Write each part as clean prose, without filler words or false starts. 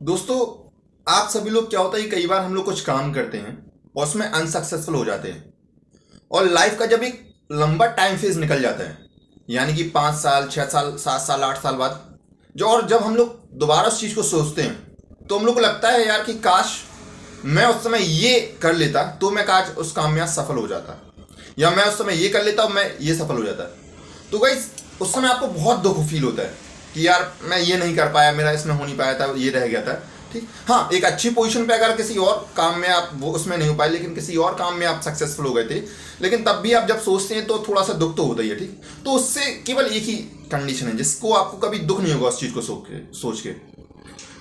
दोस्तों, आप सभी लोग क्या होता है कि कई बार हम लोग कुछ काम करते हैं और उसमें अनसक्सेसफुल हो जाते हैं। और लाइफ का जब एक लंबा टाइम फेज निकल जाता है, यानी कि 5 साल 6 साल 7 साल 8 साल बाद, जो और जब हम लोग दोबारा उस चीज़ को सोचते हैं तो हम लोग को लगता है यार कि काश मैं उस समय ये कर लेता तो मैं काश उस काम में आज सफल हो जाता, या मैं उस समय ये कर लेता और मैं ये सफल हो जाता। तो गाइस, उस समय आपको बहुत दुख फील होता है कि यार मैं ये नहीं कर पाया, मेरा इसमें हो नहीं पाया था, ये रह गया था। ठीक, हाँ, एक अच्छी पोजीशन पे अगर किसी और काम में आप वो उसमें नहीं हो पाए, लेकिन किसी और काम में आप सक्सेसफुल हो गए थे, लेकिन तब भी आप जब सोचते हैं तो थोड़ा सा दुख तो होता ही है। ठीक, तो उससे केवल एक ही कंडीशन है जिसको आपको कभी दुख नहीं होगा उस चीज़ को सोच के।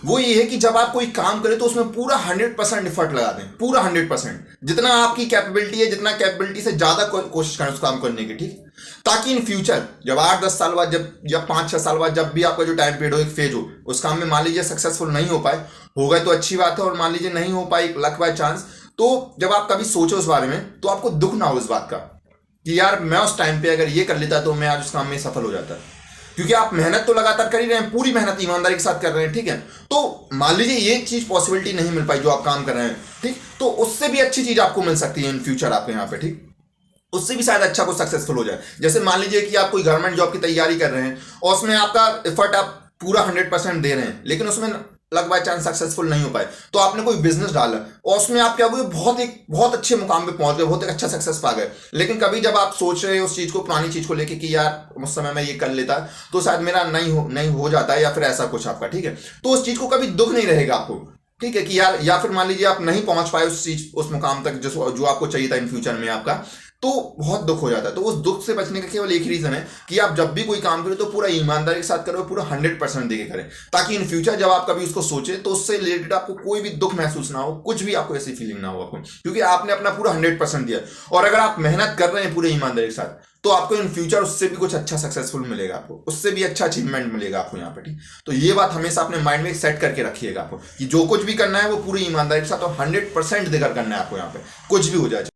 वो ये है कि जब आप कोई काम करें तो उसमें पूरा 100% एफर्ट लगा दें, पूरा 100%, जितना आपकी कैपेबिलिटी है, जितना कैपेबिलिटी से ज़्यादा कोशिश करें उस काम करने की। ठीक, ताकि इन फ्यूचर जब 8-10 साल बाद, जब 5-6 साल बाद, जब भी आपका जो टाइम पीरियड हो, एक फेज हो, उस काम में मान लीजिए सक्सेसफुल नहीं हो पाए, हो गए तो अच्छी बात है, और मान लीजिए नहीं हो पाई, लक बाय चांस, तो जब आप कभी सोचो उस बारे में तो आपको दुख ना हो इस बात का कि यार मैं उस टाइम पे अगर ये कर लेता तो मैं आज उस काम में सफल हो जाता। क्योंकि आप मेहनत तो लगातार कर ही रहे हैं, पूरी मेहनत ईमानदारी के साथ कर रहे हैं। ठीक है, तो मान लीजिए ये चीज पॉसिबिलिटी नहीं मिल पाई जो आप काम कर रहे हैं, ठीक, तो उससे भी अच्छी चीज आपको मिल सकती है इन फ्यूचर आपके यहाँ पे। ठीक, उससे भी शायद अच्छा कुछ सक्सेसफुल हो जाए। जैसे मान लीजिए कि आप कोई गवर्नमेंट जॉब की तैयारी कर रहे हैं और उसमें आपका एफर्ट आप पूरा 100% दे रहे हैं, लेकिन उसमें लक बाय चांस सक्सेसफुल नहीं हो पाए, तो आपने कोई बिजनेस डाला और उसमें आप क्या हुए, बहुत अच्छे मुकाम पे पहुंच गए, बहुत एक अच्छा सक्सेस पा गए। लेकिन कभी जब आप सोच रहे हो उस चीज को, पुरानी चीज को लेके कि यार उस समय मैं ये कर लेता तो शायद मेरा नहीं हो जाता है, या फिर ऐसा कुछ आपका। ठीक है, तो उस चीज को कभी दुख नहीं रहेगा आपको। ठीक है कि यार, या फिर मान लीजिए आप नहीं पहुंच पाए उस चीज उस मुकाम तक जो आपको चाहिए था इन फ्यूचर में आपका, तो बहुत दुख हो जाता है। तो उस दुख से बचने का केवल एक ही रीजन है कि आप जब भी कोई काम करें तो पूरा ईमानदारी के साथ करो, पूरा 100% देके करें, ताकि इन फ्यूचर जब आप कभी उसको सोचे तो उससे रिलेटेड आपको कोई भी दुख महसूस ना हो, कुछ भी आपको ऐसी फीलिंग ना हो आपको, क्योंकि आपने अपना पूरा 100% दिया। और अगर आप मेहनत कर रहे हैं पूरे ईमानदारी के साथ, तो आपको इन फ्यूचर उससे भी कुछ अच्छा सक्सेसफुल मिलेगा, आपको उससे भी अच्छा अचीवमेंट मिलेगा आपको यहाँ पे। ठीक, तो ये बात हमेशा अपने माइंड में सेट करके रखिएगा आपको कि जो कुछ भी करना है वो पूरी ईमानदारी के साथ और 100% देकर करना है आपको यहाँ पे, कुछ भी हो जाए।